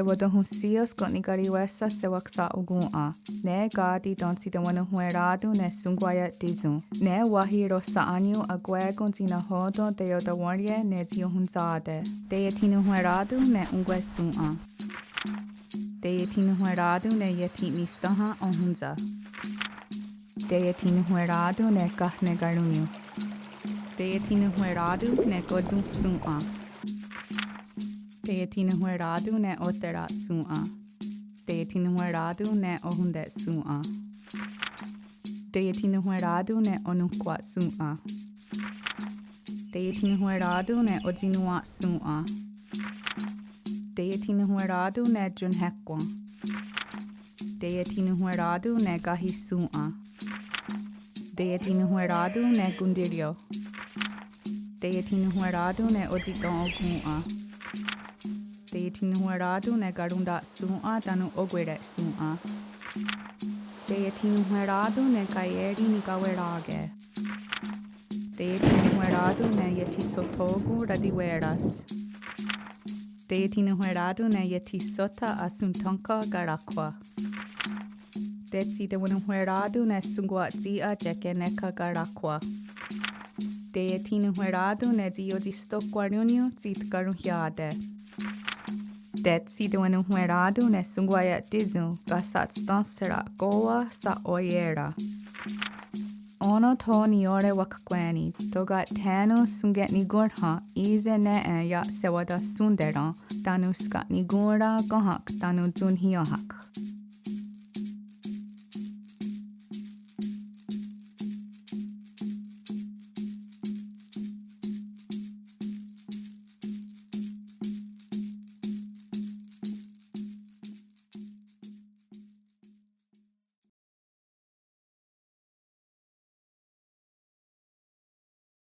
wada husios got ni Karihwesa se waksa ogun ne gadi donsi de wana hueradu ne sungwaya dizu. Ne wahiro sa anyu agwego zina hodo de yoda warye ne zio hunzade. De yetinu hueradu ne ungwe sua. De yetinu hueradu ne yeti mistaha ohunza. De yetinu hueradu ne kahne garunyu. De yetinu hueradu ne godzum sua. De yetinu hueradu ne otera sua. De yetinu hueradu ne ohunde sua. De yetinu hueradu ne onukwa sua. De yetinu hueradu ne ozinua sua. De yetinu hueradu ne junhekwa. De yetinu hueradu ne gahi sua. De yetinu hueradu ne gundirio. De yetinu hueradu ne oziton okua. De yetinu hueradu ne garunda sua danu ogwere sua. De yetinu hueradu ne kayeri ni gawerage. De yetinu hueradu ne yeti sotogu radiweras. De yetinu hueradu ne yeti sota asuntonka garakwa. Detsi de wanu hueradu ne sungwa zia jeke neka garakwa. De yetinu hueradu ne zio di stokwarunyu zit garuhiade. Detsi de wanu hueradu ne sungwaya dizu gasat stansera goa sa oyera. Ono to niore wakakweni toga tano sunget nigurha ize ne ya sewada sundera danuska nigura gohak danu dunhiohak.